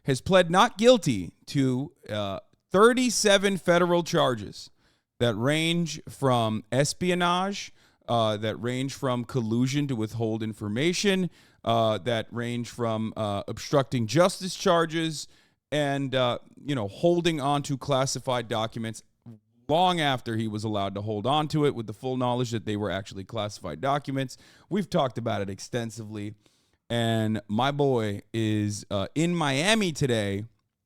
has pled not guilty to 37 federal charges that range from espionage, that range from collusion to withhold information, that range from obstructing justice charges, and holding on to classified documents long after he was allowed to hold on to it with the full knowledge that they were actually classified documents. We've talked about it extensively. And my boy is in Miami today,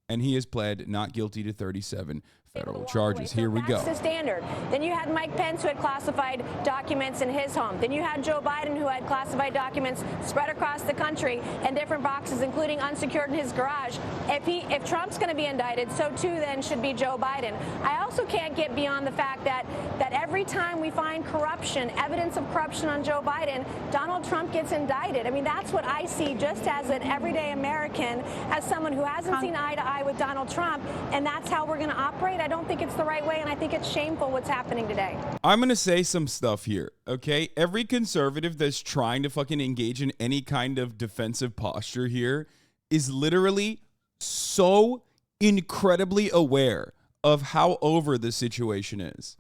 and he has pled not guilty to 37 federal charges. Here we go. That's the standard. Then you had Mike Pence, who had classified documents in his home. Then you had Joe Biden, who had classified documents spread across the country in different boxes, including unsecured in his garage. If Trump's going to be indicted, so too then should be Joe Biden. I also can't get beyond the fact that every time we find corruption, evidence of corruption on Joe Biden, Donald Trump gets indicted. I mean, that's what I see just as an everyday American, as someone who hasn't seen eye to eye with Donald Trump, and that's how we're going to operate. I don't think it's the right way, and I think it's shameful what's happening today. I'm going to say some stuff here, okay? Every conservative that's trying to fucking engage in any kind of defensive posture here is literally so incredibly aware of how over the situation is,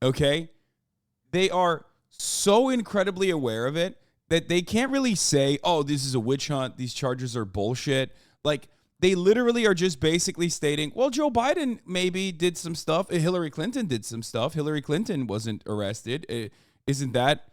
okay? They are so incredibly aware of it that they can't really say, oh, this is a witch hunt, these charges are bullshit. Like, they literally are just basically stating, well, Joe Biden maybe did some stuff. Hillary Clinton did some stuff. Hillary Clinton wasn't arrested. Isn't that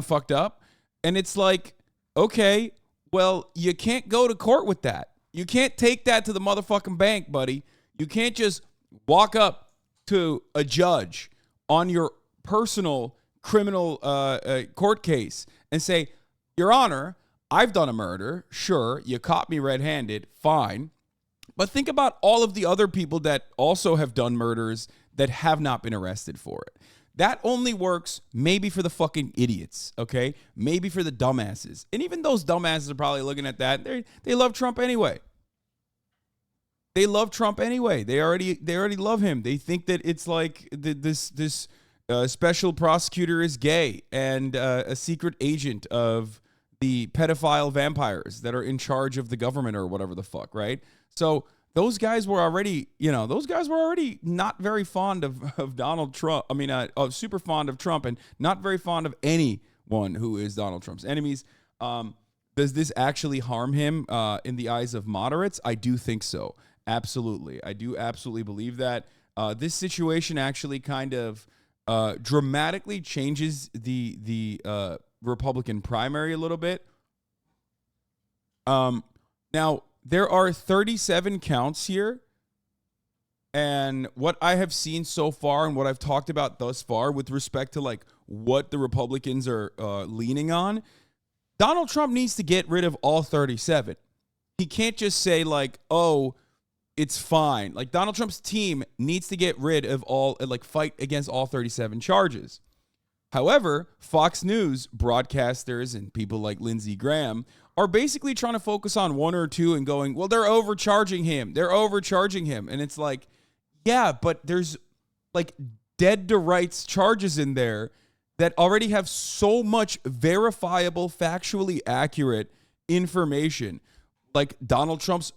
fucked up? And it's like, okay, well, you can't go to court with that. You can't take that to the motherfucking bank, buddy. You can't just walk up to a judge on your personal criminal court case and say, Your Honor, I've done a murder. Sure, you caught me red-handed. Fine. But think about all of the other people that also have done murders that have not been arrested for it. That only works maybe for the fucking idiots, okay? Maybe for the dumbasses. And even those dumbasses are probably looking at that. They love Trump anyway. They love Trump anyway. They already love him. They think that it's like this special prosecutor is gay and a secret agent of the pedophile vampires that are in charge of the government or whatever the fuck, right? So those guys were already, not very fond of Donald Trump. I mean, super fond of Trump and not very fond of anyone who is Donald Trump's enemies. Does this actually harm him in the eyes of moderates? I do think so. Absolutely. I do absolutely believe that. This situation actually kind of dramatically changes the Republican primary a little bit. Now, there are 37 counts here. And what I have seen so far and what I've talked about thus far with respect to like what the Republicans are leaning on, Donald Trump needs to get rid of all 37. He can't just say like, oh, it's fine. Like Donald Trump's team needs to get rid of all, like fight against all 37 charges. However, Fox News broadcasters and people like Lindsey Graham are basically trying to focus on one or two and going, well, they're overcharging him. They're overcharging him. And it's like, yeah, but there's like dead to rights charges in there that already have so much verifiable, factually accurate information. Like Donald Trump's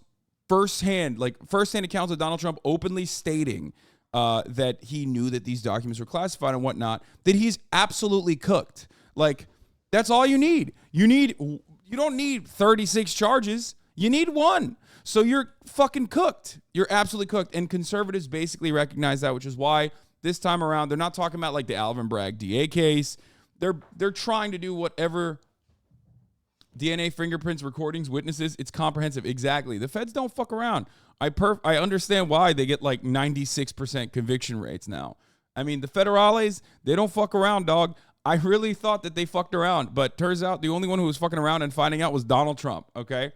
firsthand accounts of Donald Trump openly stating that he knew that these documents were classified and whatnot, that he's absolutely cooked. Like, that's all you need. You don't need 36 charges. You need one. So you're fucking cooked. You're absolutely cooked. And conservatives basically recognize that, which is why this time around, they're not talking about like the Alvin Bragg DA case. They're trying to do whatever DNA, fingerprints, recordings, witnesses. It's comprehensive. Exactly. The feds don't fuck around. I understand why they get like 96% conviction rates now. I mean, the federales, they don't fuck around, dog. I really thought that they fucked around, but turns out the only one who was fucking around and finding out was Donald Trump, okay?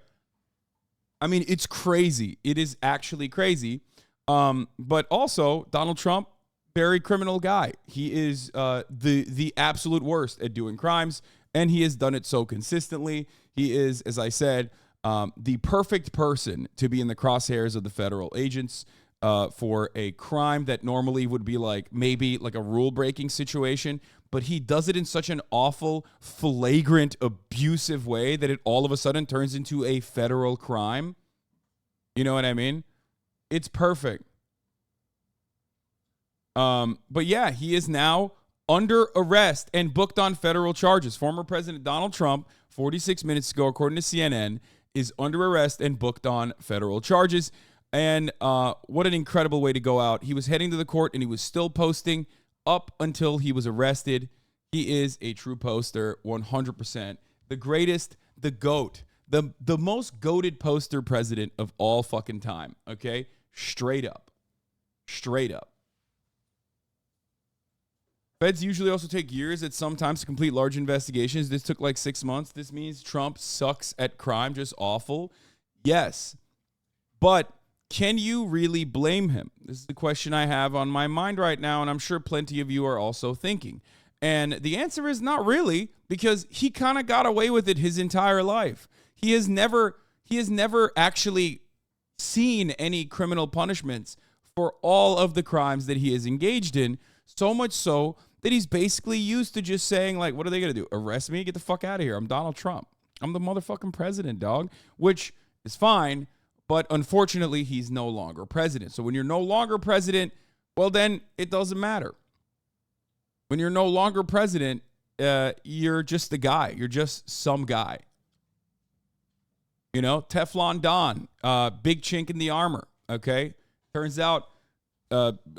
I mean, it's crazy. It is actually crazy. But also, Donald Trump, very criminal guy. He is the absolute worst at doing crimes, and he has done it so consistently. He is, as I said, the perfect person to be in the crosshairs of the federal agents for a crime that normally would be like maybe like a rule-breaking situation, but he does it in such an awful, flagrant, abusive way that it all of a sudden turns into a federal crime. You know what I mean? It's perfect. But yeah, he is now under arrest and booked on federal charges. Former President Donald Trump, 46 minutes ago, according to CNN, is under arrest and booked on federal charges. And what an incredible way to go out. He was heading to the court and he was still posting up until he was arrested. He is a true poster, 100%. The greatest, the GOAT, the most goated poster president of all fucking time, okay? Straight up. Straight up. Feds usually also take years at some times to complete large investigations. This took like 6 months. This means Trump sucks at crime, just awful. Yes. But can you really blame him? This is the question I have on my mind right now, and I'm sure plenty of you are also thinking. And the answer is not really, because he kind of got away with it his entire life. He has never actually seen any criminal punishments for all of the crimes that he has engaged in, so much so that he's basically used to just saying, like, what are they going to do? Arrest me? Get the fuck out of here. I'm Donald Trump. I'm the motherfucking president, dog, which is fine. But unfortunately, he's no longer president. So when you're no longer president, well, then it doesn't matter. When you're no longer president, you're just the guy. You're just some guy. You know, Teflon Don, big chink in the armor, okay? Turns out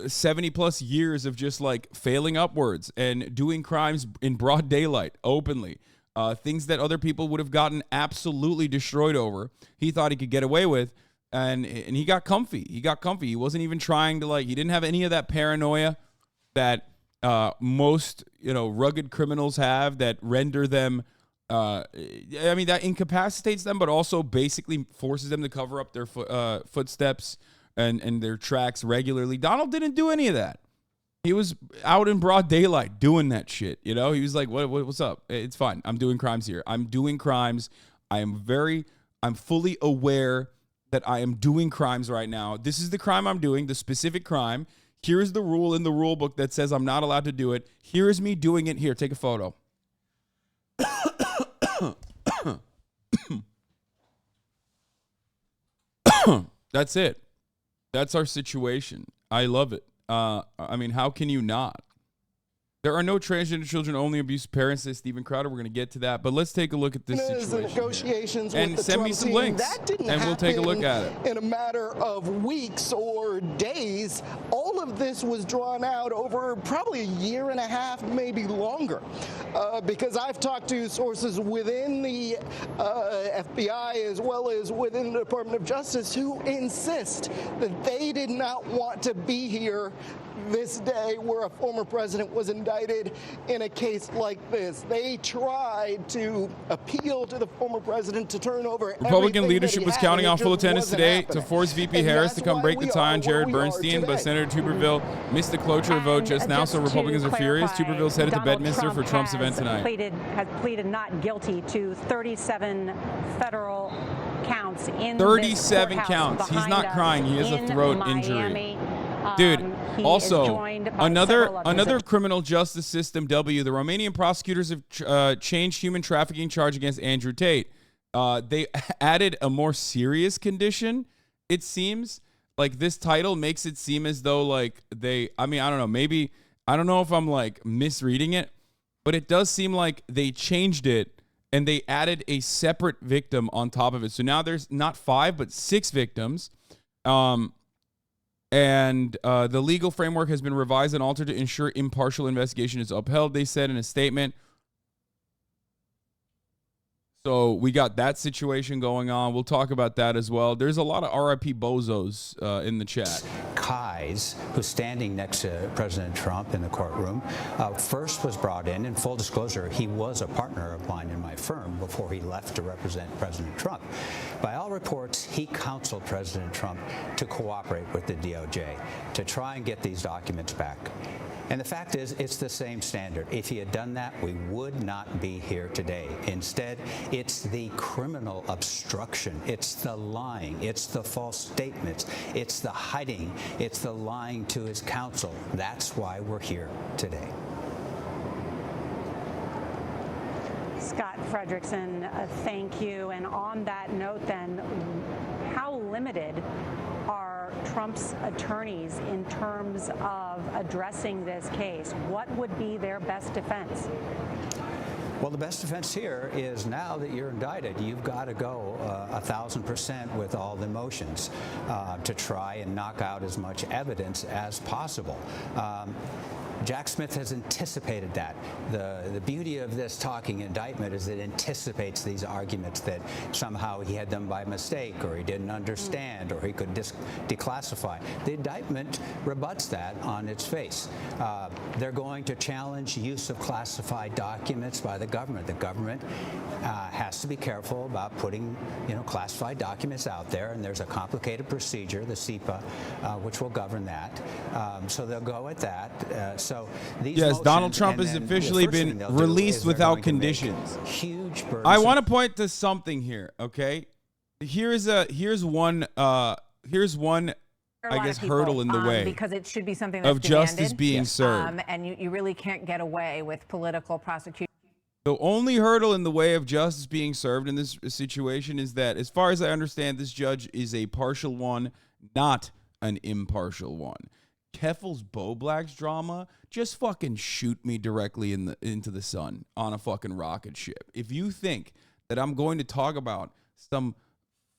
70 plus years of just like failing upwards and doing crimes in broad daylight, openly. Things that other people would have gotten absolutely destroyed over. He thought he could get away with, and he got comfy. He got comfy. He wasn't even trying to, like, he didn't have any of that paranoia that most, rugged criminals have that render them, that incapacitates them, but also basically forces them to cover up their footsteps and their tracks regularly. Donald didn't do any of that. He was out in broad daylight doing that shit. He was like, what's up? It's fine. I'm doing crimes here. I'm doing crimes. I'm fully aware that I am doing crimes right now. This is the crime I'm doing, the specific crime. Here's the rule in the rule book that says I'm not allowed to do it. Here's me doing it. Here, take a photo. That's it. That's our situation. I love it. How can you not? There are no transgender children, only abused parents, says Steven Crowder. We're going to get to that. But let's take a look at this situation. Negotiations and with send me some links, and we'll take a look at it. In a matter of weeks or days, all of this was drawn out over probably a year and a half, maybe longer. Because I've talked to sources within the FBI as well as within the Department of Justice who insist that they did not want to be here this day where a former president was indicted in a case like this. They tried to appeal to the former president to turn over Republican leadership was counting on full attendance today to force VP Harris to come break the tie on Jared Bernstein, but Senator Tuberville missed the cloture vote just now, so Republicans are furious. Tuberville's headed to Bedminster for Trump's event tonight. Has pleaded not guilty to 37 federal counts in 37 counts. He's not crying. He has a throat injury. Dude, also, another criminal justice system W. The Romanian prosecutors have changed human trafficking charge against Andrew Tate. They added a more serious condition, it seems. Like, this title makes it seem as though, like, I don't know. Maybe, I don't know if I'm, like, misreading it, but it does seem like they changed it and they added a separate victim on top of it. So now there's not 5, but 6 victims. And the legal framework has been revised and altered to ensure impartial investigation is upheld, they said in a statement. So we got that situation going on. We'll talk about that as well. There's a lot of RIP bozos in the chat. Kais, who's standing next to President Trump in the courtroom, first was brought in full disclosure, he was a partner of mine in my firm before he left to represent President Trump. By all reports, he counseled President Trump to cooperate with the DOJ to try and get these documents back. And the fact is, it's the same standard. If he had done that, we would not be here today. Instead, it's the criminal obstruction. It's the lying. It's the false statements. It's the hiding. It's the lying to his counsel. That's why we're here today. Scott Frederickson, thank you. And on that note, then, how how limited are Trump's attorneys in terms of addressing this case? What would be their best defense? Well, the best defense here is now that you're indicted, you've got to go 1,000% with all the motions to try and knock out as much evidence as possible. Jack Smith has anticipated that. The beauty of this talking indictment is it anticipates these arguments that somehow he had them by mistake, or he didn't understand, or he could declassify. The indictment rebuts that on its face. They're going to challenge use of classified documents by the government. The government has to be careful about putting, classified documents out there, and there's a complicated procedure, the CIPA, which will govern that. So they'll go at that. So these yes, motions, Donald Trump has officially been released without conditions. Huge burden. I want to point to something here, okay? Here's one I guess hurdle in the way because it should be something that's of justice demanded, being served. and you really can't get away with political prosecution. The only hurdle in the way of justice being served in this situation is that, as far as I understand, this judge is a partial one, not an impartial one. Keffel's Bo Black's drama, just fucking shoot me directly into the sun on a fucking rocket ship. If you think that I'm going to talk about some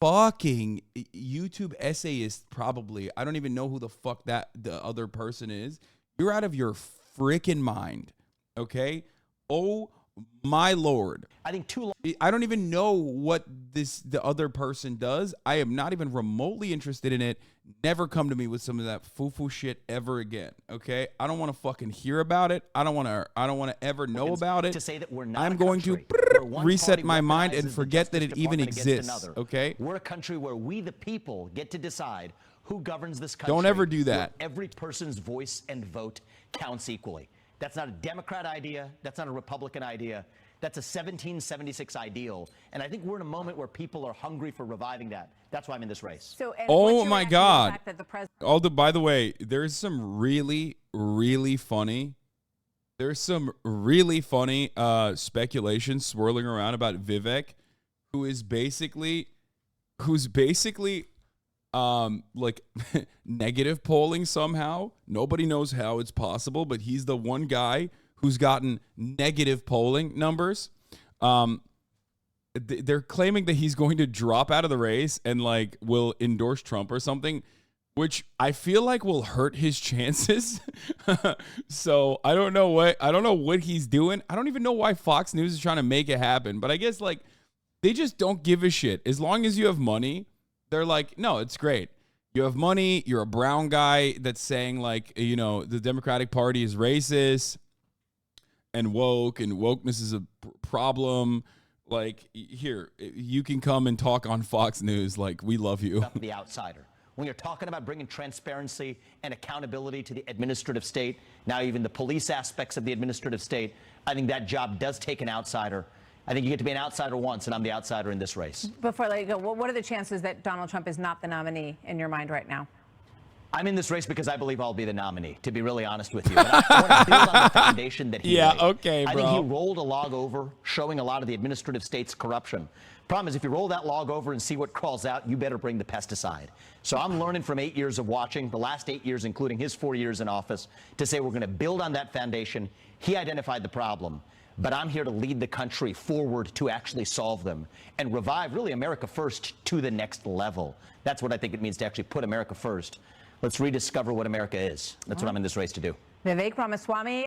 fucking YouTube essayist, probably, I don't even know who the fuck the other person is, you're out of your freaking mind, okay? Oh my Lord. I think I don't even know what the other person does. I am not even remotely interested in it. Never come to me with some of that foo-foo shit ever again. Okay? I don't want to fucking hear about it. I don't want to ever know about it. To say that we're not I'm going to reset my mind and forget that it even exists. Okay? We're a country where we, the people, get to decide who governs this country. Don't ever do that. Every person's voice and vote counts equally. That's not a Democrat idea. That's not a Republican idea. That's a 1776 ideal. And I think we're in a moment where people are hungry for reviving that. That's why I'm in this race. So, oh my God. By the way, there's some really, really funny. There's some really funny speculation swirling around about Vivek, who's basically like negative polling somehow. Nobody knows how it's possible, but he's the one guy who's gotten negative polling numbers. They're claiming that he's going to drop out of the race and like will endorse Trump or something, which I feel like will hurt his chances. So I don't know what he's doing. I don't even know why Fox News is trying to make it happen, but I guess like they just don't give a shit. As long as you have money, they're like, no, it's great. You have money. You're a brown guy that's saying like, the Democratic Party is racist and woke, and wokeness is a problem. Like, here, you can come and talk on Fox News. Like, we love you. The outsider. When you're talking about bringing transparency and accountability to the administrative state, now even the police aspects of the administrative state, I think that job does take an outsider. I think you get to be an outsider once, and I'm the outsider in this race. Before I let you go, what are the chances that Donald Trump is not the nominee in your mind right now? I'm in this race because I believe I'll be the nominee, to be really honest with you. But I want to build on the foundation that he laid. Okay, bro. I think he rolled a log over, showing a lot of the administrative state's corruption. Problem is, if you roll that log over and see what crawls out, you better bring the pesticide. So I'm learning from 8 years of watching, the last 8 years, including his 4 years in office, to say we're going to build on that foundation. He identified the problem, but I'm here to lead the country forward to actually solve them and revive, really, America first to the next level. That's what I think it means to actually put America first. Let's rediscover what America is. That's what I'm in this race to do. Vivek Ramaswamy.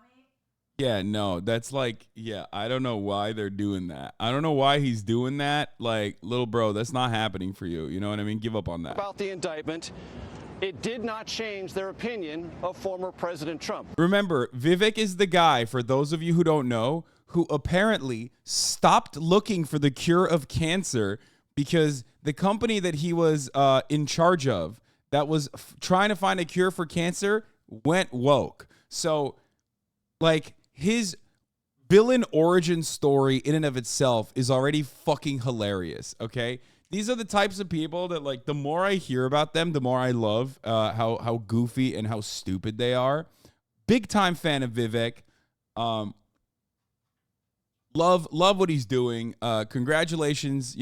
Yeah, no, that's like, I don't know why they're doing that. I don't know why he's doing that. Like, little bro, that's not happening for you. You know what I mean? Give up on that. About the indictment, it did not change their opinion of former President Trump. Remember, Vivek is the guy, for those of you who don't know, who apparently stopped looking for the cure of cancer because the company that he was in charge of that was trying to find a cure for cancer went woke. So, like, his villain origin story in and of itself is already fucking hilarious, okay? These are the types of people that, like, the more I hear about them, the more I love how goofy and how stupid they are. Big time fan of Vivek. Love what he's doing. Congratulations,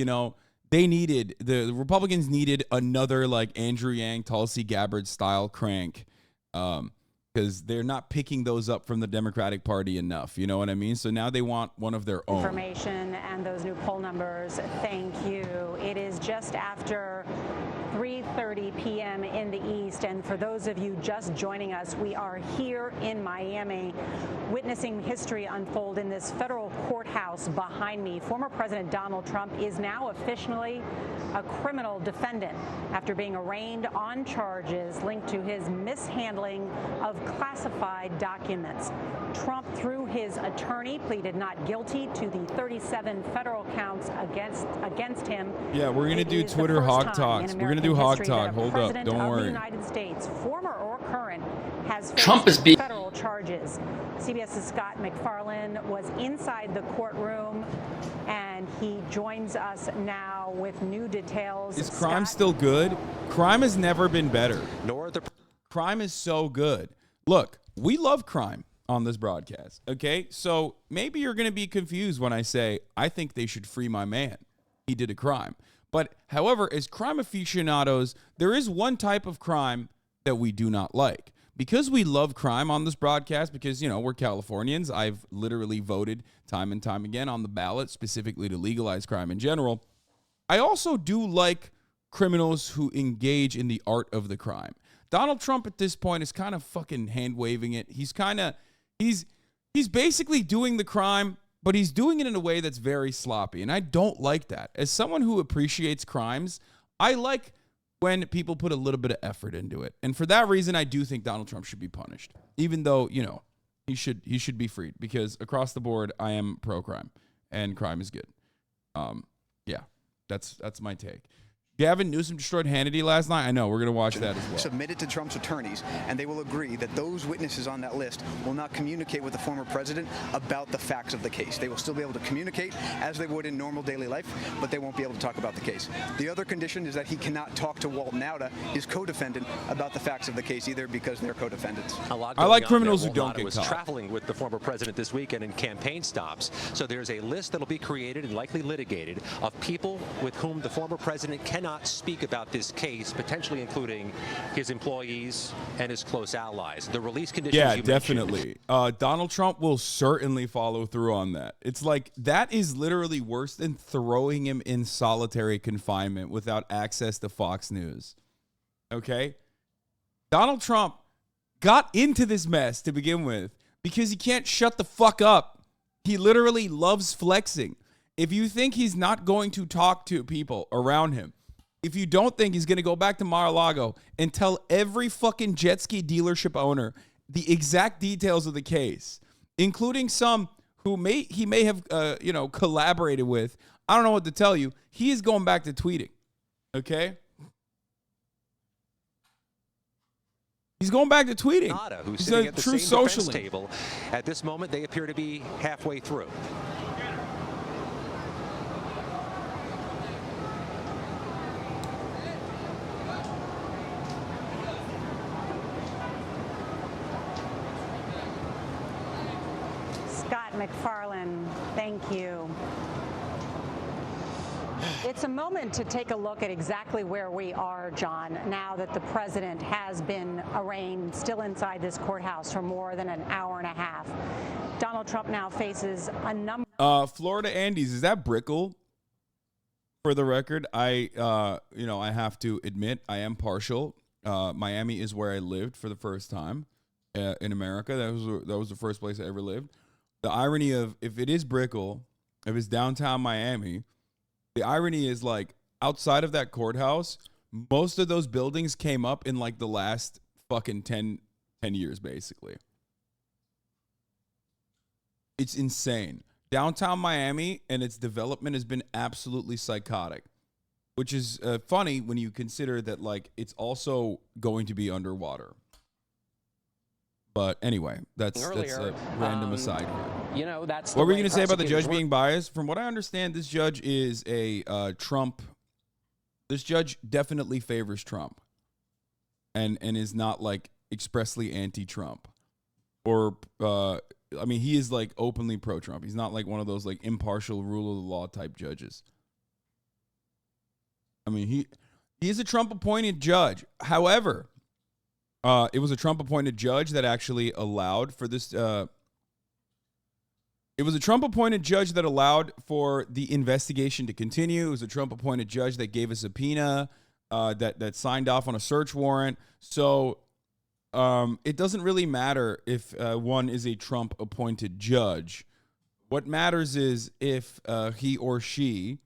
the Republicans needed another like Andrew Yang, Tulsi Gabbard style crank, because they're not picking those up from the Democratic Party enough. You know what I mean? So now they want one of their own. Information and those new poll numbers. Thank you. It is just after 3:30 p.m. in the East, and for those of you just joining us, we are here in Miami witnessing history unfold in this federal courthouse behind me. Former President Donald Trump is now officially a criminal defendant after being arraigned on charges linked to his mishandling of classified documents. Trump, through his attorney, pleaded not guilty to the 37 federal counts against him. Yeah, we're gonna do Twitter hog talks. We're gonna do hog talk. Hold up, don't worry. The United States, former or current, has Trump is faced federal charges. CBS's Scott McFarlane was inside the courtroom, and he joins us now with new details. Is crime still good? Crime has never been better. Nor the crime is so good. Look, we love crime on this broadcast, okay? So maybe you're going to be confused when I say I think they should free my man. He did a crime. But however, as crime aficionados, there is one type of crime that we do not like. Because we love crime on this broadcast, because, you know, we're Californians, I've literally voted time and time again on the ballot specifically to legalize crime in general. I also do like criminals who engage in the art of the crime. Donald Trump at this point is kind of fucking hand waving it. He's basically doing the crime, but he's doing it in a way that's very sloppy. And I don't like that. As someone who appreciates crimes, I like when people put a little bit of effort into it. And for that reason, I do think Donald Trump should be punished, even though, you know, he should be freed, because across the board, I am pro crime and crime is good. Yeah, that's my take. Gavin Newsom destroyed Hannity last night. I know. We're going to watch that as well. Submitted to Trump's attorneys, and they will agree that those witnesses on that list will not communicate with the former president about the facts of the case. They will still be able to communicate as they would in normal daily life, but they won't be able to talk about the case. The other condition is that he cannot talk to Walt Nauta, his co-defendant, about the facts of the case either, because they're co-defendants. I like criminals who don't get caught. Traveling with the former president this weekend in campaign stops. So there's a list that'll be created and likely litigated of people with whom the former president cannot speak about this case, potentially including his employees and his close allies. The release conditions. Yeah, definitely. Donald Trump will certainly follow through on that. It's like that is literally worse than throwing him in solitary confinement without access to Fox News. Okay? Donald Trump got into this mess to begin with because he can't shut the fuck up. He literally loves flexing. If you think he's not going to talk to people around him, if you don't think he's going to go back to Mar-a-Lago and tell every fucking jet ski dealership owner the exact details of the case, including some who he may have collaborated with, I don't know what to tell you. He is going back to tweeting. Okay? He's going back to tweeting. Nada, who's He's sitting a at the true same defense socialist. table. At this moment, they appear to be halfway through. Scott McFarlane, thank you. It's a moment to take a look at exactly where we are, John, now that the president has been arraigned, still inside this courthouse for more than an hour and a half. Donald Trump now faces a number. Florida Andes, is that Brickell? For the record, I have to admit I am partial. Miami is where I lived for the first time in America. That was the first place I ever lived. The irony of, if it is Brickell, if it's downtown Miami, the irony is, like, outside of that courthouse, most of those buildings came up in like the last fucking 10 years, basically. It's insane. Downtown Miami and its development has been absolutely psychotic, which is funny when you consider that, like, it's also going to be underwater. But anyway, that's a random aside here. You know, that's what were you going to say about the judge being biased? From what I understand, this judge is a Trump. This judge definitely favors Trump, and is not like expressly anti-Trump, or I mean, he is like openly pro-Trump. He's not like one of those like impartial rule of the law type judges. I mean, he's a Trump-appointed judge. However, it was a Trump-appointed judge that actually allowed for this. It was a Trump-appointed judge that allowed for the investigation to continue. It was a Trump-appointed judge that gave a subpoena, that signed off on a search warrant. So it doesn't really matter if one is a Trump-appointed judge. What matters is if he or she,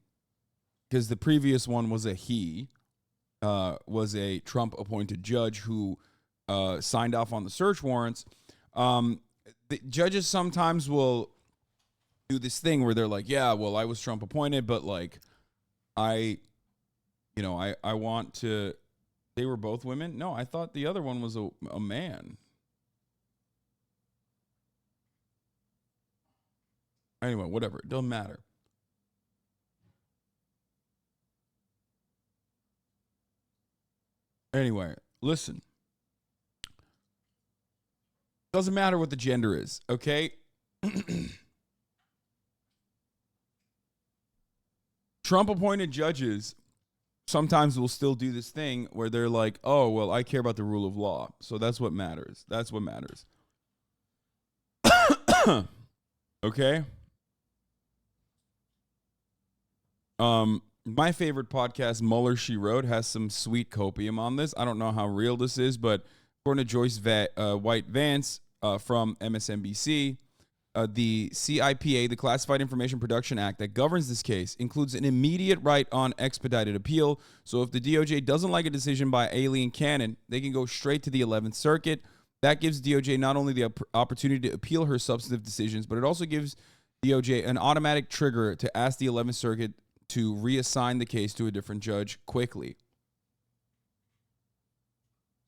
because the previous one was a he, was a Trump-appointed judge who signed off on the search warrants. The judges sometimes will do this thing where they're like, yeah, well, I was Trump appointed, but like, I want to, they were both women. No, I thought the other one was a man. Anyway, whatever. It doesn't matter. Anyway, listen. Doesn't matter what the gender is, okay? Trump-appointed judges sometimes will still do this thing where they're like, oh, well, I care about the rule of law. So that's what matters. That's what matters. Okay? My favorite podcast, Mueller, She Wrote, has some sweet copium on this. I don't know how real this is, but according to Joyce White Vance from MSNBC, the CIPA, the Classified Information Production Act that governs this case, includes an immediate right on expedited appeal. So if the DOJ doesn't like a decision by Aileen Cannon, they can go straight to the 11th Circuit. That gives DOJ not only the opportunity to appeal her substantive decisions, but it also gives DOJ an automatic trigger to ask the 11th Circuit to reassign the case to a different judge quickly.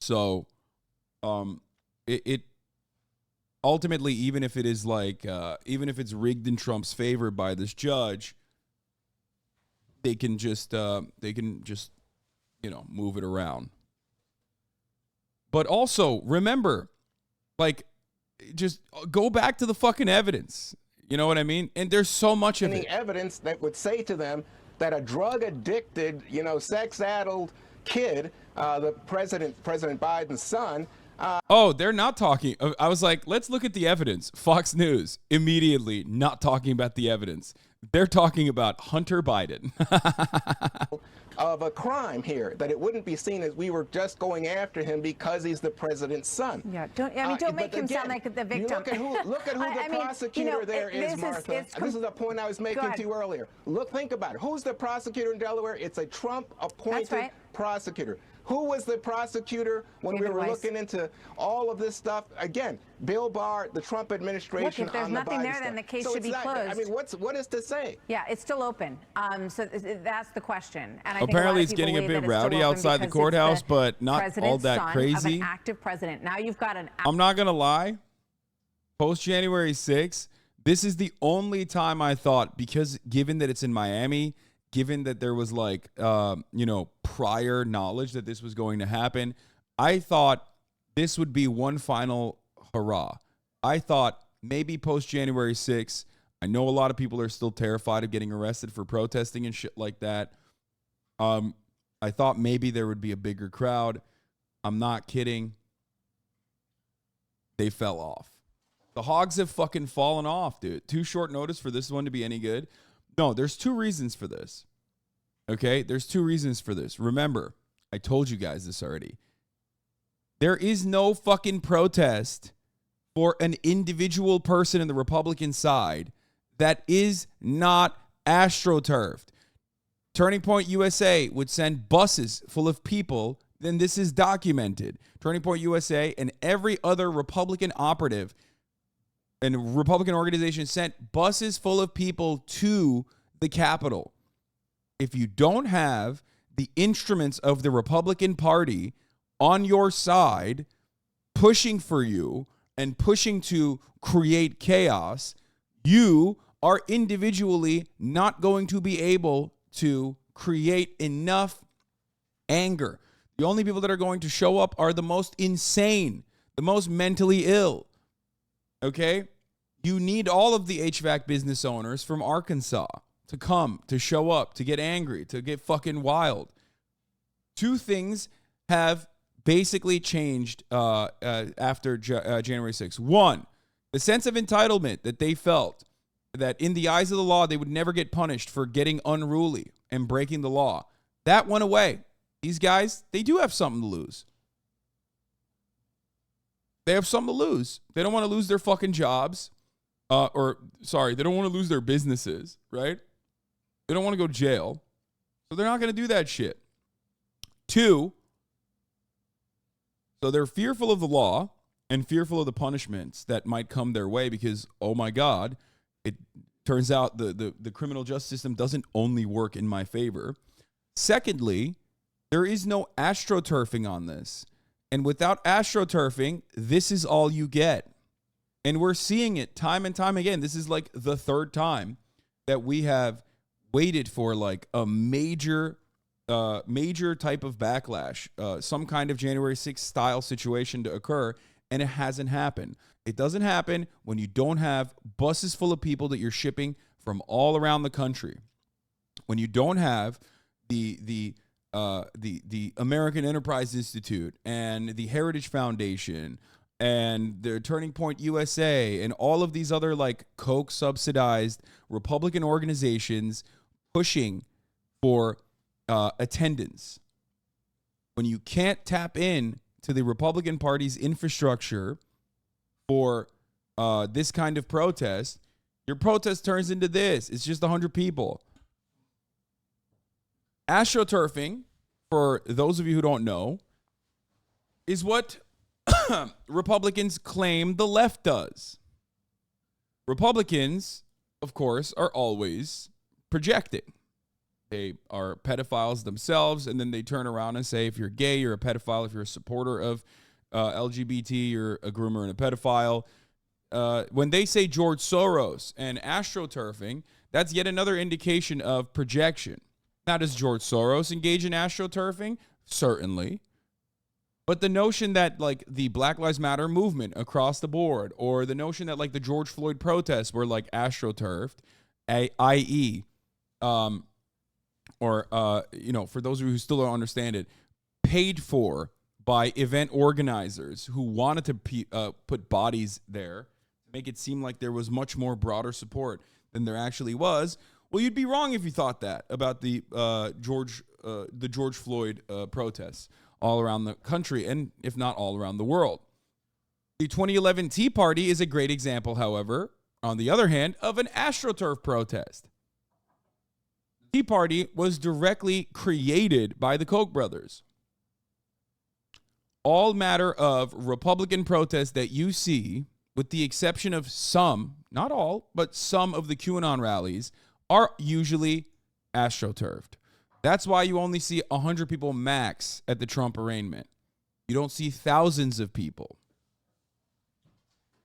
So, it ultimately, even if it is like, even if it's rigged in Trump's favor by this judge, they can just, move it around. But also remember, like, just go back to the fucking evidence. You know what I mean? And there's so much of it. Evidence that would say to them that a drug-addicted, sex-addled kid, the President Biden's son. Oh, they're not talking. I was like, let's look at the evidence. Fox News immediately not talking about the evidence. They're talking about Hunter Biden. Of a crime here, that it wouldn't be seen as we were just going after him because he's the president's son. Yeah, don't make him sound like the victim. Look at who the prosecutor there is, Martha. This is the point I was making to you earlier. Think about it. Who's the prosecutor in Delaware? It's a Trump-appointed prosecutor. Who was the prosecutor when we were looking into all of this stuff? Again, Bill Barr, the Trump administration. Look, if there's nothing there, then the case should be closed. I mean, what is to say? Yeah, it's still open. So that's the question. And I think apparently it's getting a bit rowdy outside the courthouse, but not all that crazy. Of an active president. Now you've got an. I'm not gonna lie. Post January 6th, this is the only time I thought, because given that it's in Miami, given that there was like, prior knowledge that this was going to happen, I thought this would be one final hurrah. I thought maybe post January 6th, I know a lot of people are still terrified of getting arrested for protesting and shit like that. I thought maybe there would be a bigger crowd. I'm not kidding. They fell off. The hogs have fucking fallen off, dude. Too short notice for this one to be any good. No, there's two reasons for this. Okay, there's two reasons for this. Remember, I told you guys this already. There is no fucking protest for an individual person in the Republican side that is not astroturfed. Turning Point USA would send buses full of people, then this is documented. Turning Point USA and every other Republican operative and Republican organization sent buses full of people to the Capitol. If you don't have the instruments of the Republican Party on your side, pushing for you and pushing to create chaos, you are individually not going to be able to create enough anger. The only people that are going to show up are the most insane, the most mentally ill. Okay? You need all of the HVAC business owners from Arkansas to come, to show up, to get angry, to get fucking wild. Two things have basically changed after January 6th. One, the sense of entitlement that they felt that in the eyes of the law, they would never get punished for getting unruly and breaking the law. That went away. These guys, they do have something to lose. They have something to lose. They don't want to lose their fucking jobs. They don't want to lose their businesses, right? They don't want to go to jail. So they're not going to do that shit. Two, so they're fearful of the law and fearful of the punishments that might come their way because, oh my God, it turns out the criminal justice system doesn't only work in my favor. Secondly, there is no astroturfing on this. And without astroturfing, this is all you get. And we're seeing it time and time again. This is like the third time that we have waited for like a major type of backlash, some kind of January 6th style situation to occur, and it hasn't happened. It doesn't happen when you don't have buses full of people that you're shipping from all around the country. When you don't have the American Enterprise Institute and the Heritage Foundation and the Turning Point USA and all of these other like Koch subsidized Republican organizations pushing for attendance. When you can't tap in to the Republican Party's infrastructure for this kind of protest, your protest turns into this. It's just 100 people. AstroTurfing, for those of you who don't know, is what Republicans claim the left does. Republicans, of course, are always projecting. They are pedophiles themselves, and then they turn around and say, if you're gay, you're a pedophile. If you're a supporter of LGBT, you're a groomer and a pedophile. When they say George Soros and astroturfing, that's yet another indication of projection. Now, does George Soros engage in astroturfing? Certainly. But the notion that, like, the Black Lives Matter movement across the board, or the notion that, like, the George Floyd protests were, like, astroturfed, i.e., for those of you who still don't understand it, paid for by event organizers who wanted to put bodies there, make it seem like there was much more broader support than there actually was. Well, you'd be wrong if you thought that about the George Floyd protests all around the country, and if not all around the world. The 2011 Tea Party is a great example, however, on the other hand, of an AstroTurf protest. Tea Party was directly created by the Koch brothers. All matter of Republican protests that you see, with the exception of some, not all, but some of the QAnon rallies, are usually astroturfed. That's why you only see 100 people max at the Trump arraignment. You don't see thousands of people.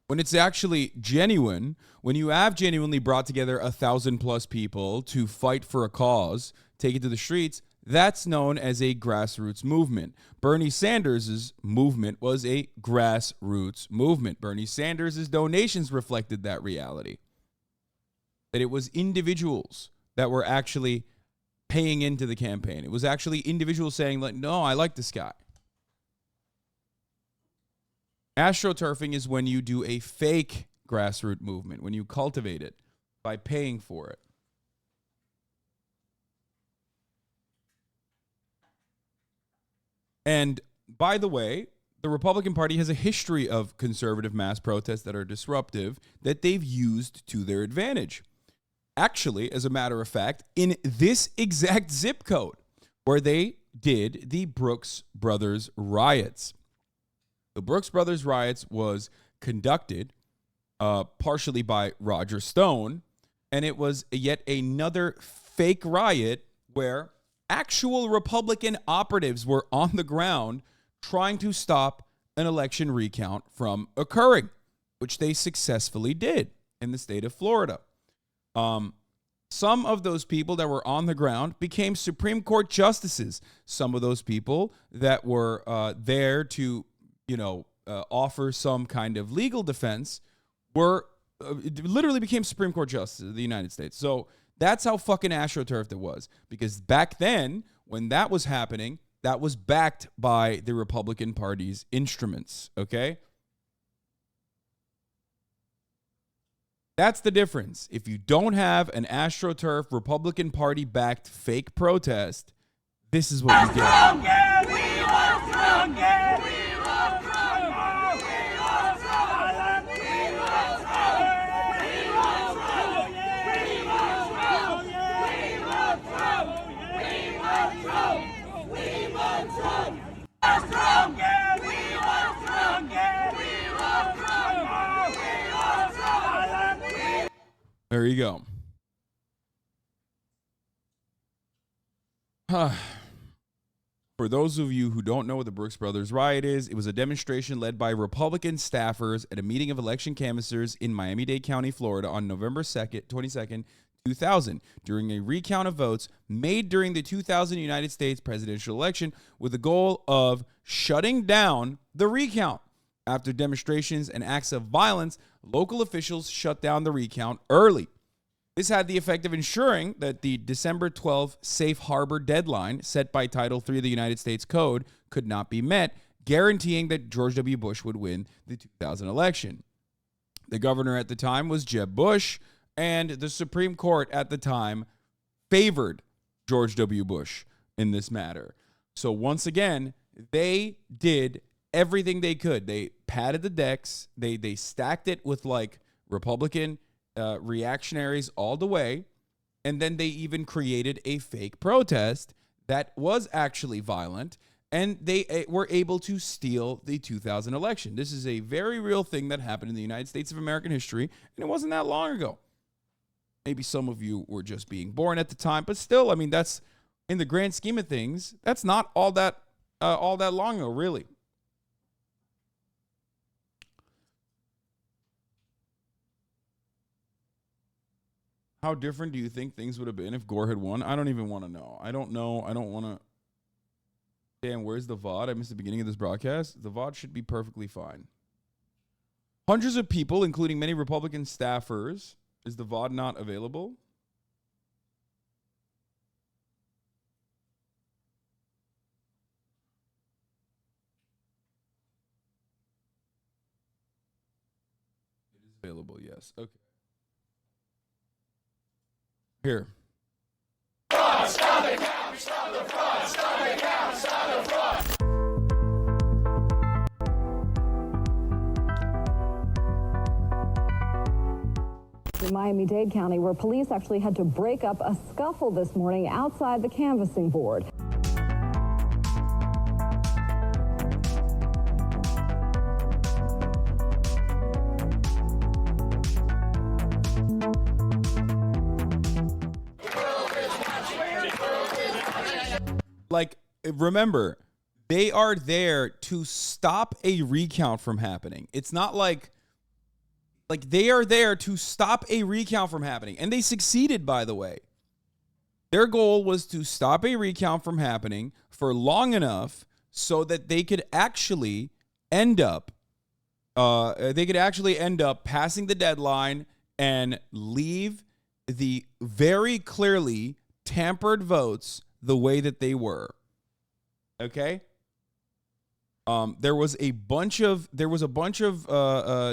When it's actually genuine, when you have genuinely brought together 1,000+ people to fight for a cause, take it to the streets, that's known as a grassroots movement. Bernie Sanders' movement was a grassroots movement. Bernie Sanders' donations reflected that reality. That it was individuals that were actually paying into the campaign. It was actually individuals saying, like, no, I like this guy. AstroTurfing is when you do a fake grassroots movement, when you cultivate it by paying for it. And by the way, the Republican Party has a history of conservative mass protests that are disruptive that they've used to their advantage. Actually, as a matter of fact, in this exact zip code where they did the Brooks Brothers riots. The Brooks Brothers riots was conducted partially by Roger Stone, and it was yet another fake riot where actual Republican operatives were on the ground trying to stop an election recount from occurring, which they successfully did in the state of Florida. Some of those people that were on the ground became Supreme Court justices. Some of those people that were there to, offer some kind of legal defense were literally became Supreme Court justices of the United States. So that's how fucking astroturfed it was. Because back then, when that was happening, that was backed by the Republican Party's instruments, okay? That's the difference. If you don't have an AstroTurf Republican Party-backed fake protest, this is what you get. There you go. For those of you who don't know what the Brooks Brothers riot is, it was a demonstration led by Republican staffers at a meeting of election canvassers in Miami-Dade County, Florida on November 22nd, 2000, during a recount of votes made during the 2000 United States presidential election with the goal of shutting down the recount. After demonstrations and acts of violence, local officials shut down the recount early. This had the effect of ensuring that the December 12th safe harbor deadline set by Title III of the United States Code could not be met, guaranteeing that George W. Bush would win the 2000 election. The governor at the time was Jeb Bush, and the Supreme Court at the time favored George W. Bush in this matter. So once again, they did everything they could. They padded the decks. They stacked it with like Republican reactionaries all the way. And then they even created a fake protest that was actually violent. And they were able to steal the 2000 election. This is a very real thing that happened in the United States of American history. And it wasn't that long ago. Maybe some of you were just being born at the time. But still, I mean, that's in the grand scheme of things, that's not all that long ago, really. How different do you think things would have been if Gore had won? I don't even want to know. I don't know. I don't want to. Damn, where's the VOD? I missed the beginning of this broadcast. The VOD should be perfectly fine. Hundreds of people, including many Republican staffers. Is the VOD not available? It is available, yes. Okay. Here. Stop the count, stop the fraud, stop the count, stop the fraud. In Miami-Dade County, where police actually had to break up a scuffle this morning outside the canvassing board. Like, remember, they are there to stop a recount from happening. It's not like they are there to stop a recount from happening. And they succeeded, by the way. Their goal was to stop a recount from happening for long enough so that they could actually end up passing the deadline and leave the very clearly tampered votes the way that they were. Okay? There was a bunch of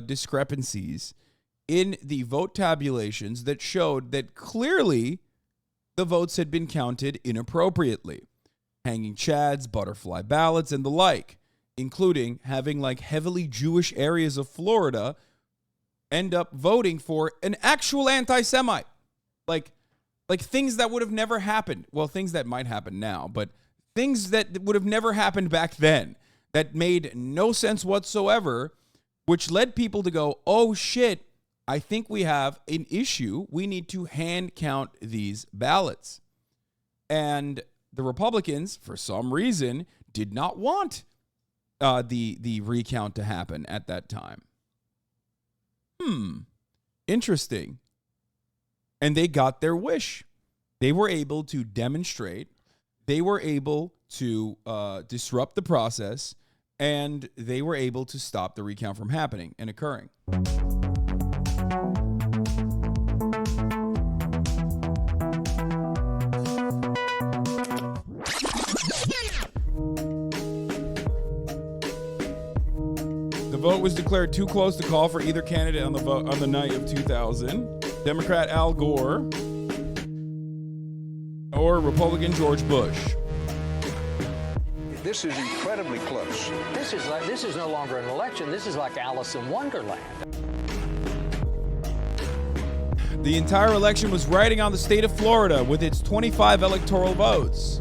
discrepancies in the vote tabulations that showed that clearly the votes had been counted inappropriately. Hanging chads, butterfly ballots, and the like, including having like heavily Jewish areas of Florida end up voting for an actual anti-Semite. Like things that would have never happened. Well, things that might happen now, but things that would have never happened back then that made no sense whatsoever, which led people to go, oh shit, I think we have an issue. We need to hand count these ballots. And the Republicans, for some reason, did not want the recount to happen at that time. Interesting. And they got their wish. They were able to demonstrate. They were able to disrupt the process. And they were able to stop the recount from happening and occurring. vote was declared too close to call for either candidate on the night of 2000. Democrat Al Gore or Republican George Bush. This is incredibly close. This is no longer an election. This is like Alice in Wonderland. The entire election was riding on the state of Florida with its 25 electoral votes.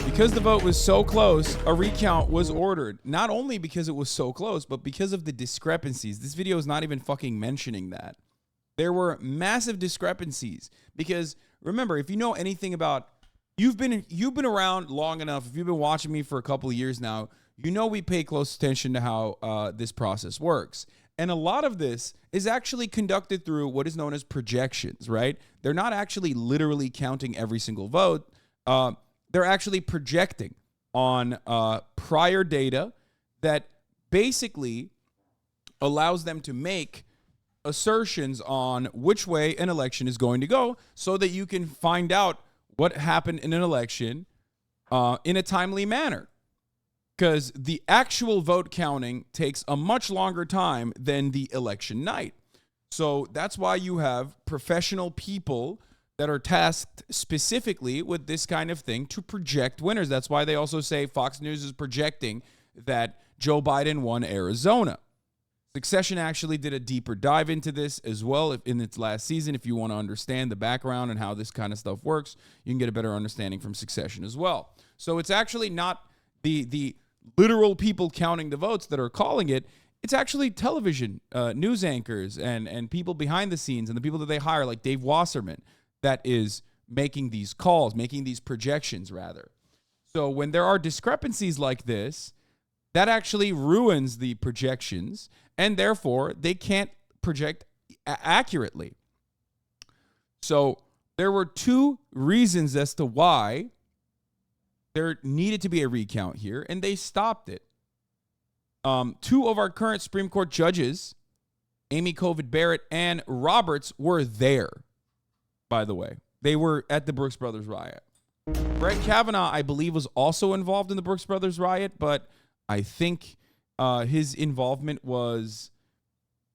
Because the vote was so close, a recount was ordered. Not only because it was so close, but because of the discrepancies. This video is not even fucking mentioning that. There were massive discrepancies. Because remember, if you know anything about, you've been around long enough, if you've been watching me for a couple of years now, you know we pay close attention to how this process works. And a lot of this is actually conducted through what is known as projections, right? They're not actually literally counting every single vote. They're actually projecting on prior data that basically allows them to make assertions on which way an election is going to go so that you can find out what happened in an election in a timely manner. Because the actual vote counting takes a much longer time than the election night. So that's why you have professional people that are tasked specifically with this kind of thing to project winners. That's why they also say Fox News is projecting that Joe Biden won Arizona. Succession actually did a deeper dive into this as well in its last season. If you want to understand the background and how this kind of stuff works, you can get a better understanding from Succession as well. So it's actually not the literal people counting the votes that are calling it. It's actually television news anchors and people behind the scenes and the people that they hire, like Dave Wasserman, that is making these calls, making these projections, rather. So when there are discrepancies like this, that actually ruins the projections, and therefore they can't project accurately. So there were two reasons as to why there needed to be a recount here, and they stopped it. Two of our current Supreme Court judges, Amy Covid Barrett and Roberts, were there, by the way. They were at the Brooks Brothers riot. Brett Kavanaugh, I believe, was also involved in the Brooks Brothers riot, but I think his involvement was,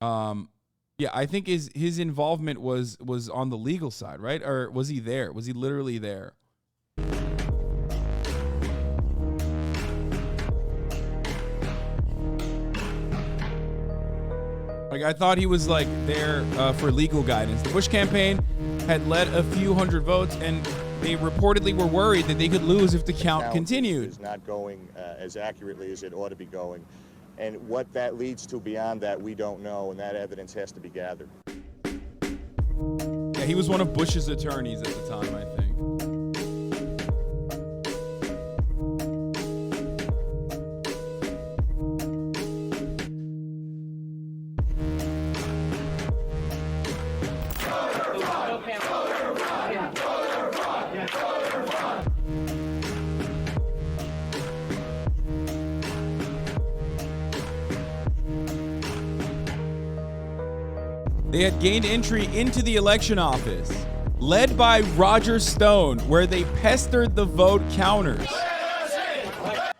I think his involvement was on the legal side, right? Or was he there? Was he literally there? Like, I thought he was like there for legal guidance. The Bush campaign had led a few hundred votes, and they reportedly were worried that they could lose if the count continued. It's not going as accurately as it ought to be going. And what that leads to beyond that, we don't know, and that evidence has to be gathered. Yeah, he was one of Bush's attorneys at the time, I think. They had gained entry into the election office, led by Roger Stone, where they pestered the vote counters.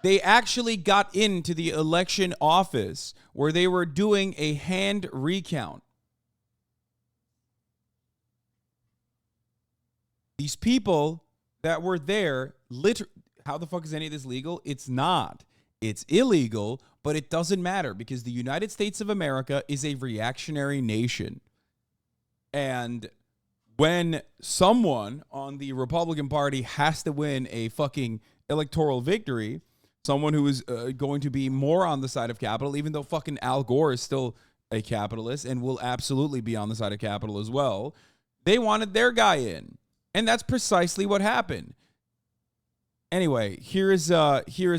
They actually got into the election office where they were doing a hand recount. These people that were there, how the fuck is any of this legal? It's not. It's illegal, but it doesn't matter because the United States of America is a reactionary nation. And when someone on the Republican Party has to win a fucking electoral victory, someone who is going to be more on the side of capital, even though fucking Al Gore is still a capitalist and will absolutely be on the side of capital as well, they wanted their guy in. And that's precisely what happened. Anyway, here is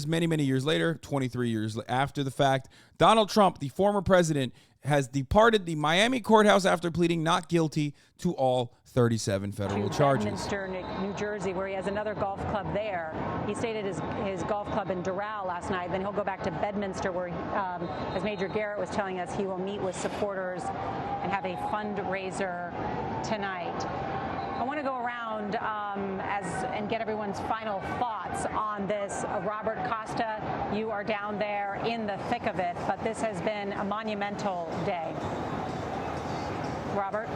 many, many years later, 23 years after the fact, Donald Trump, the former president, has departed the Miami courthouse after pleading not guilty to all 37 federal charges. Bedminster, New Jersey, where he has another golf club there. He stayed at his golf club in Doral last night. Then he'll go back to Bedminster, where, as Major Garrett was telling us, he will meet with supporters and have a fundraiser tonight. I want to go around and get everyone's final thoughts on this. Robert Costa you are down there in the thick of it, but this has been a monumental day. Robert?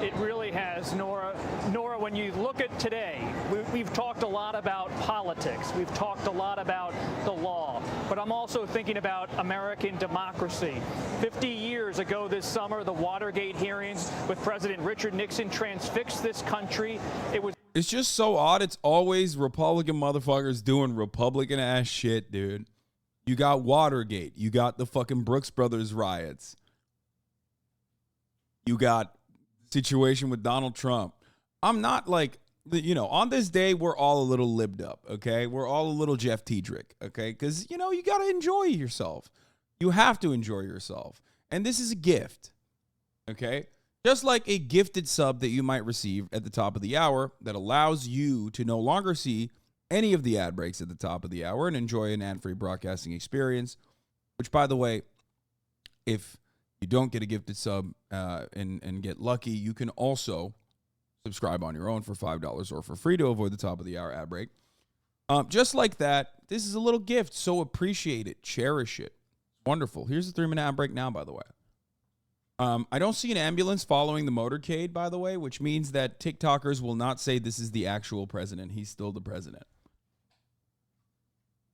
It really has, Nora. Nora, when you look at today, we've talked a lot about politics. We've talked a lot about the law. But I'm also thinking about American democracy. 50 years ago this summer, the Watergate hearings with President Richard Nixon transfixed this country. It's just so odd. It's always Republican motherfuckers doing Republican ass shit, dude. You got Watergate. You got the fucking Brooks Brothers riots. You got situation with Donald Trump. I'm not like, you know, on this day, we're all a little libbed up, okay? We're all a little Jeff Tiedrick, okay? Because, you know, you got to enjoy yourself. You have to enjoy yourself. And this is a gift, okay? Just like a gifted sub that you might receive at the top of the hour that allows you to no longer see any of the ad breaks at the top of the hour and enjoy an ad-free broadcasting experience, which, by the way, if you don't get a gifted sub and get lucky, you can also subscribe on your own for $5 or for free to avoid the top of the hour ad break. Just like that, this is a little gift, so appreciate it, cherish it. Wonderful. Here's the 3-minute ad break now, by the way. I don't see an ambulance following the motorcade, by the way, which means that TikTokers will not say this is the actual president. He's still the president.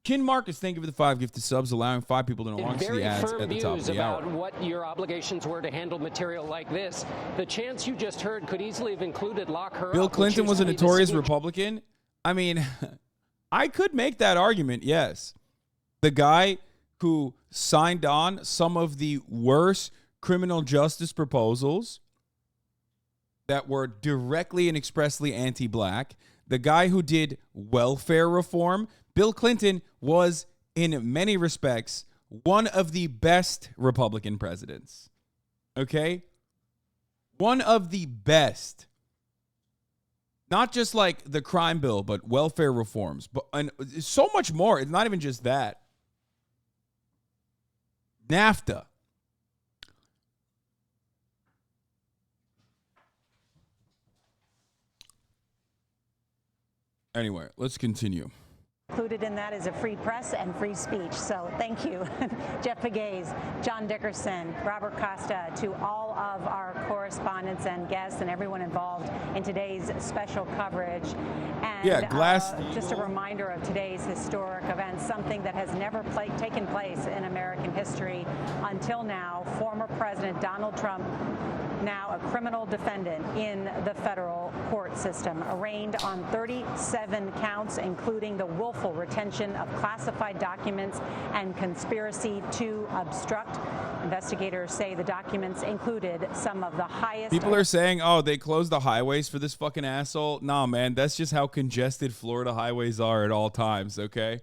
Kin Marcus, thank you for the 5 gifted subs, allowing 5 people to no longer see the ads at the top of the hour. About what your obligations were to handle material like this. The chants you just heard could easily have included lock her up. Bill Clinton was a notorious Republican. I mean, I could make that argument, yes. The guy who signed on some of the worst criminal justice proposals that were directly and expressly anti-black, the guy who did welfare reform. Bill Clinton was, in many respects, one of the best Republican presidents. Okay? One of the best. Not just like the crime bill, but welfare reforms. And so much more. It's not even just that. NAFTA. Anyway, let's continue. Included in that is a free press and free speech. So thank you, Jeff Pegues, John Dickerson, Robert Costa, to all of our correspondents and guests and everyone involved in today's special coverage. And just a reminder of today's historic event, something that has never taken place in American history until now. Former President Donald Trump, now a criminal defendant in the federal court system, arraigned on 37 counts, including the willful retention of classified documents and conspiracy to obstruct. Investigators say the documents included some of the highest. People are saying, oh, they closed the highways for this fucking asshole. Nah, man, that's just how congested Florida highways are at all times, okay?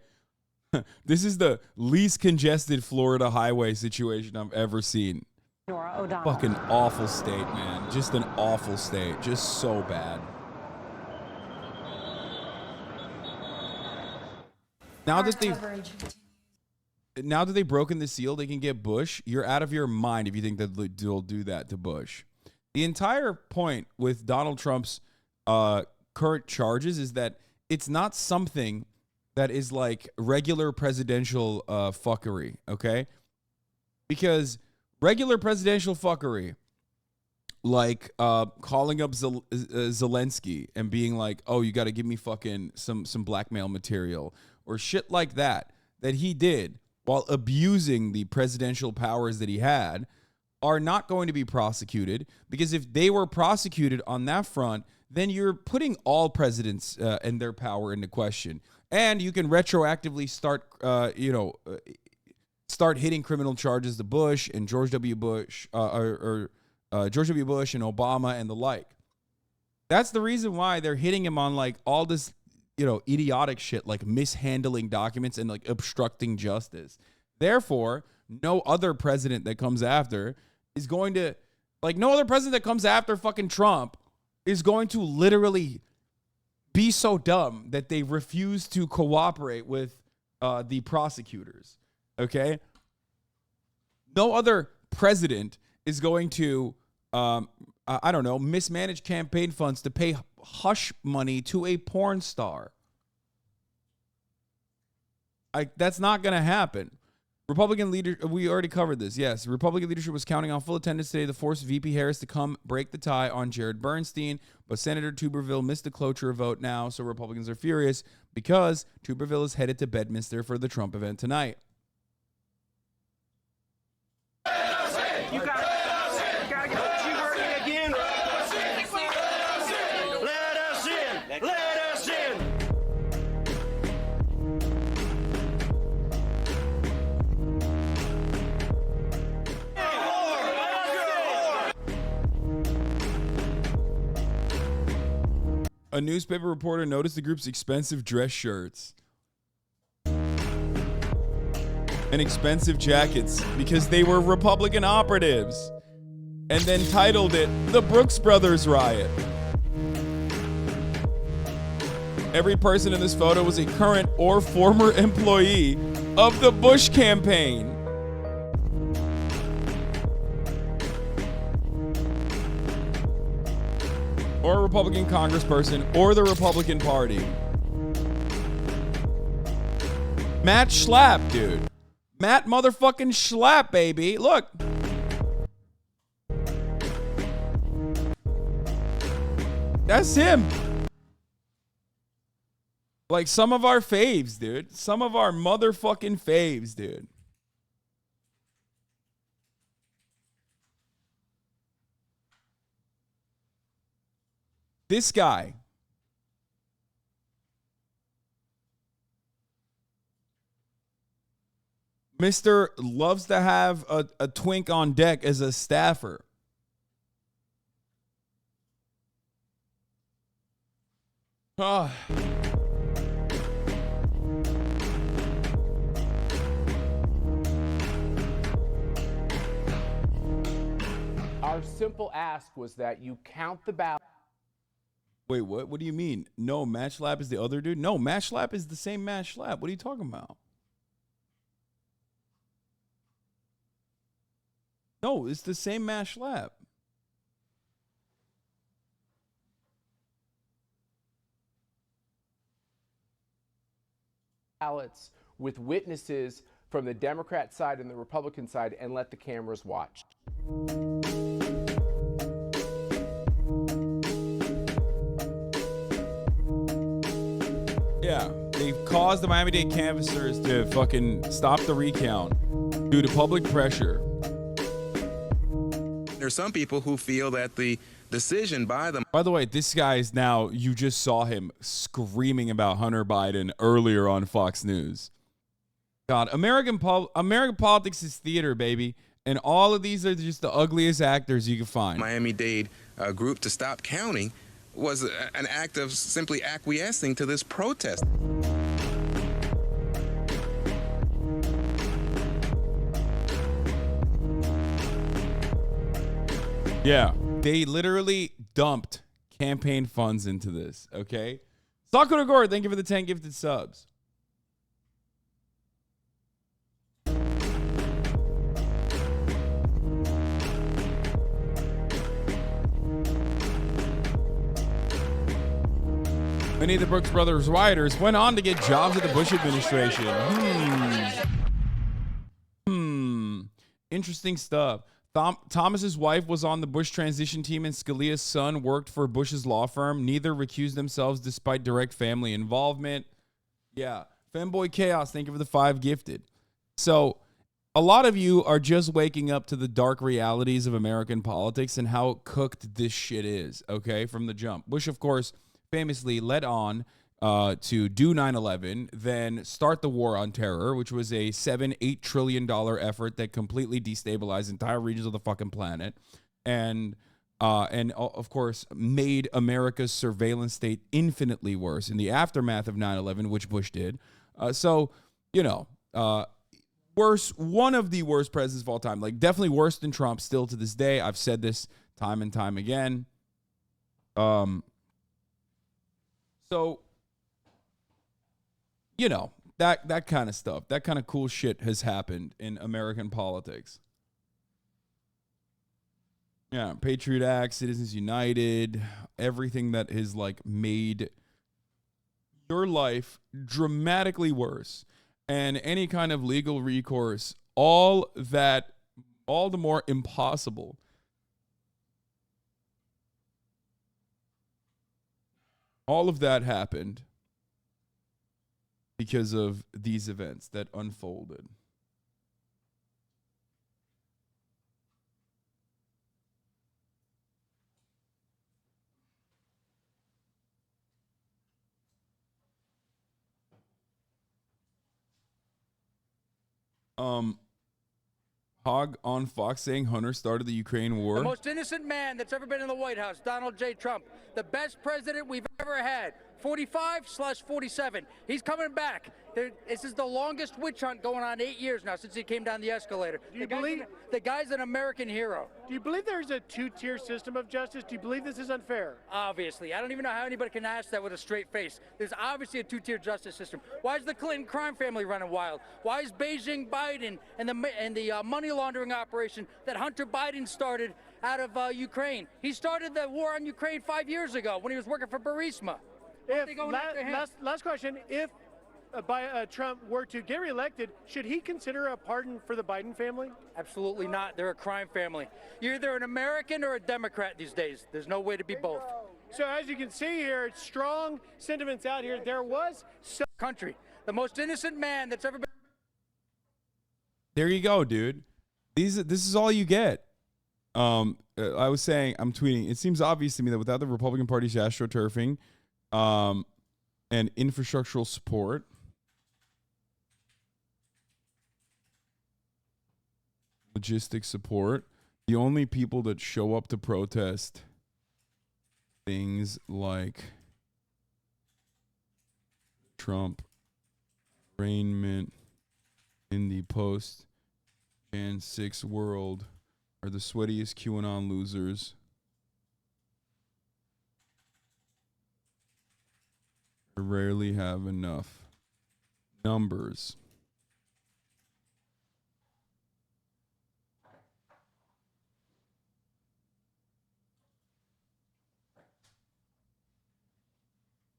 This is the least congested Florida highway situation I've ever seen. Nora O'Donnell. Fucking awful state, man. Just an awful state. Just so bad. Now that they've broken the seal, they can get Bush. You're out of your mind if you think that they'll do that to Bush. The entire point with Donald Trump's current charges is that it's not something that is like regular presidential fuckery, okay? Because regular presidential fuckery, like calling up Zelensky and being like, oh, you got to give me fucking some blackmail material or shit like that he did while abusing the presidential powers that he had, are not going to be prosecuted, because if they were prosecuted on that front, then you're putting all presidents and their power into question. And you can retroactively start hitting criminal charges to Bush and George W. Bush George W. Bush and Obama and the like. That's the reason why they're hitting him on like all this, idiotic shit like mishandling documents and like obstructing justice. Therefore, no other president that comes after is going to, like, no other president that comes after fucking Trump is going to literally be so dumb that they refuse to cooperate with the prosecutors. Okay? No other president is going to, mismanage campaign funds to pay hush money to a porn star. That's not going to happen. Republican leader, we already covered this. Yes, Republican leadership was counting on full attendance today to force VP Harris to come break the tie on Jared Bernstein, but Senator Tuberville missed the cloture vote now, so Republicans are furious because Tuberville is headed to Bedminster for the Trump event tonight. You gotta get the G working again. Let us in. Let us in. A newspaper reporter noticed the group's expensive dress shirts and expensive jackets because they were Republican operatives, and then titled it The Brooks Brothers Riot. Every person in this photo was a current or former employee of the Bush campaign. Or a Republican congressperson, or the Republican Party. Matt Schlapp, dude. Matt motherfucking Schlapp, baby. Look. That's him. Like some of our faves, dude. Some of our motherfucking faves, dude. This guy. Mr. loves to have a twink on deck as a staffer. Oh. Our simple ask was that you count the ballot. Wait, what? What do you mean? No, Matt Schlapp is the other dude? No, Matt Schlapp is the same Matt Schlapp. What are you talking about? No, it's the same Matt Schlapp. Ballots with witnesses from the Democrat side and the Republican side and let the cameras watch. Yeah, they've caused the Miami-Dade canvassers to fucking stop the recount due to public pressure. There are some people who feel that the decision by them. By the way, this guy is now, you just saw him screaming about Hunter Biden earlier on Fox News. God, American politics is theater, baby. And all of these are just the ugliest actors you can find. Miami-Dade group to stop counting was an act of simply acquiescing to this protest. Yeah, they literally dumped campaign funds into this, okay? Sakura Gore, thank you for the 10 gifted subs. Many of the Brooks Brothers rioters went on to get jobs at the Bush administration. Interesting stuff. Thomas's wife was on the Bush transition team, and Scalia's son worked for Bush's law firm. Neither recused themselves despite direct family involvement. Yeah. Femboy Chaos, thank you for the 5 gifted. So a lot of you are just waking up to the dark realities of American politics and how cooked this shit is, okay, from the jump. Bush, of course, famously led on to do 9/11, then start the war on terror, which was a $7-8 trillion effort that completely destabilized entire regions of the fucking planet, and of course made America's surveillance state infinitely worse in the aftermath of 9/11, which Bush did. So, you know, one of the worst presidents of all time, like definitely worse than Trump still to this day. I've said this time and time again. So, you know, that kind of stuff, that kind of cool shit has happened in American politics. Yeah, Patriot Act, Citizens United, everything that has like made your life dramatically worse. and any kind of legal recourse, all the more impossible. All of that happened because of these events that unfolded. Hog on Fox saying Hunter started the Ukraine war. The most innocent man that's ever been in the White House, Donald J. Trump. The best president we've ever had. 45/47. He's coming back. This is the longest witch hunt going on 8 years now since he came down the escalator. Do you believe the guy's an American hero? Do you believe there's a two-tier system of justice? Do you believe this is unfair? Obviously. I don't even know how anybody can ask that with a straight face. There's obviously a two-tier justice system. Why is the Clinton crime family running wild? Why is Beijing Biden and the money laundering operation that Hunter Biden started out of Ukraine? He started the war on Ukraine 5 years ago when he was working for Burisma. Last question. If Trump were to get reelected, should he consider a pardon for the Biden family? Absolutely not. They're a crime family. You're either an American or a Democrat these days. There's no way to be both. So as you can see here, it's strong sentiments out here. There was country. The most innocent man that's ever been. There you go, dude. This is all you get. I was saying, I'm tweeting, it seems obvious to me that without the Republican Party's astroturfing and infrastructural support, logistics support, the only people that show up to protest things like Trump arraignment in the post-Jan 6 world are the sweatiest QAnon losers. I rarely have enough numbers.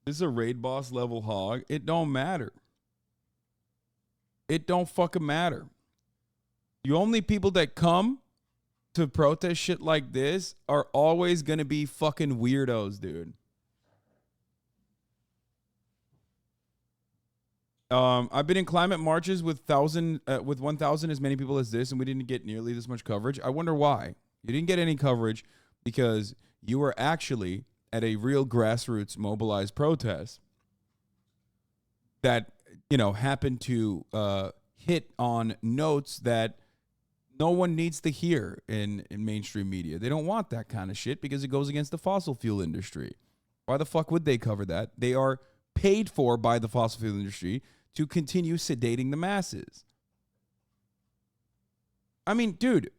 This is a raid boss level hog. It don't matter. It don't fucking matter. The only people that come to protest shit like this are always going to be fucking weirdos, dude. I've been in climate marches with 1,000 as many people as this, and we didn't get nearly this much coverage. I wonder why. You didn't get any coverage because you were actually at a real grassroots mobilized protest that, happened to hit on notes that no one needs to hear in mainstream media. They don't want that kind of shit because it goes against the fossil fuel industry. Why the fuck would they cover that? They are paid for by the fossil fuel industry to continue sedating the masses. I mean, dude,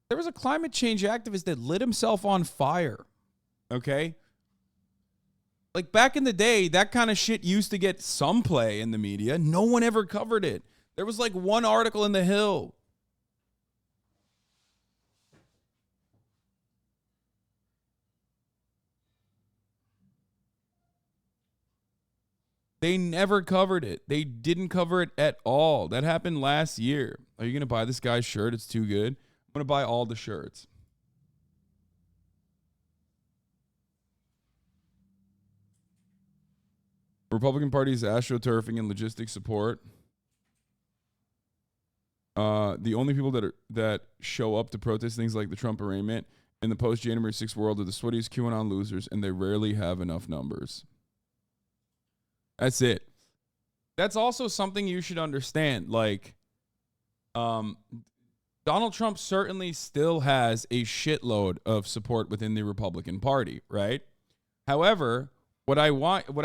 there was a climate change activist that lit himself on fire. Okay? Like back in the day, that kind of shit used to get some play in the media. No one ever covered it. There was like one article in The Hill. They never covered it. They didn't cover it at all. That happened last year. Are you going to buy this guy's shirt? It's too good. I'm going to buy all the shirts. Republican Party's astroturfing and logistics support. The only people that show up to protest things like the Trump arraignment in the post-January 6th world are the sweatiest QAnon losers, and they rarely have enough numbers. That's it. That's also something you should understand. Like, Donald Trump certainly still has a shitload of support within the Republican Party, right? However, what I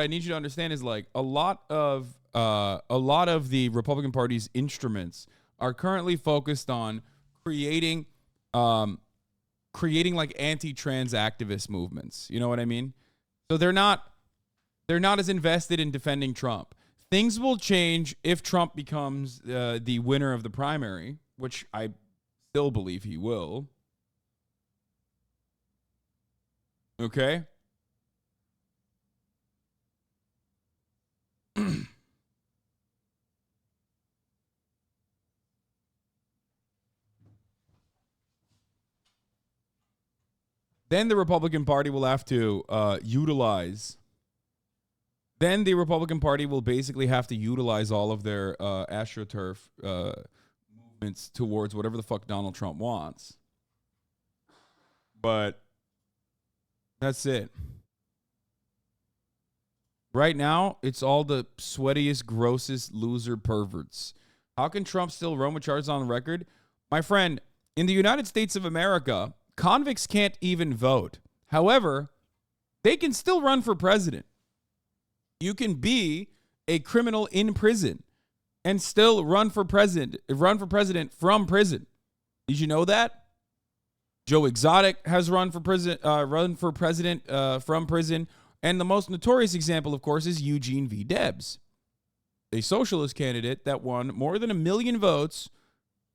need you to understand is like a lot of the Republican Party's instruments are currently focused on creating like anti-trans activist movements. You know what I mean? So they're not as invested in defending Trump. Things will change if Trump becomes the winner of the primary, which I still believe he will. Okay? then the Republican Party will have to utilize. Then the Republican Party will basically have to utilize all of their AstroTurf movements towards whatever the fuck Donald Trump wants. But that's it. Right now, it's all the sweatiest, grossest loser perverts. How can Trump still run with charges on the record? My friend, in the United States of America, convicts can't even vote. However, they can still run for president. You can be a criminal in prison and still run for president from prison. Did you know that? Joe Exotic has run for president from prison. And the most notorious example, of course, is Eugene V. Debs, a socialist candidate that won more than 1 million votes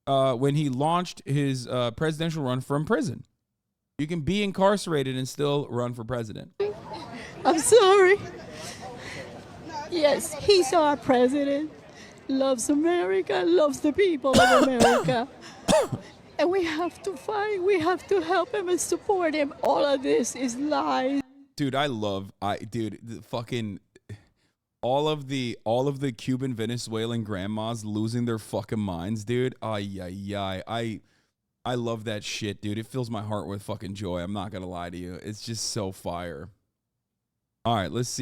when he launched his presidential run from prison. You can be incarcerated and still run for president. I'm sorry. Yes, he's our president. Loves America, loves the people of America. And we have to fight. We have to help him and support him. All of this is lies. Dude, all of the Cuban Venezuelan grandmas losing their fucking minds, dude. I love that shit, dude. It fills my heart with fucking joy. I'm not gonna lie to you. It's just so fire. All right, let's see.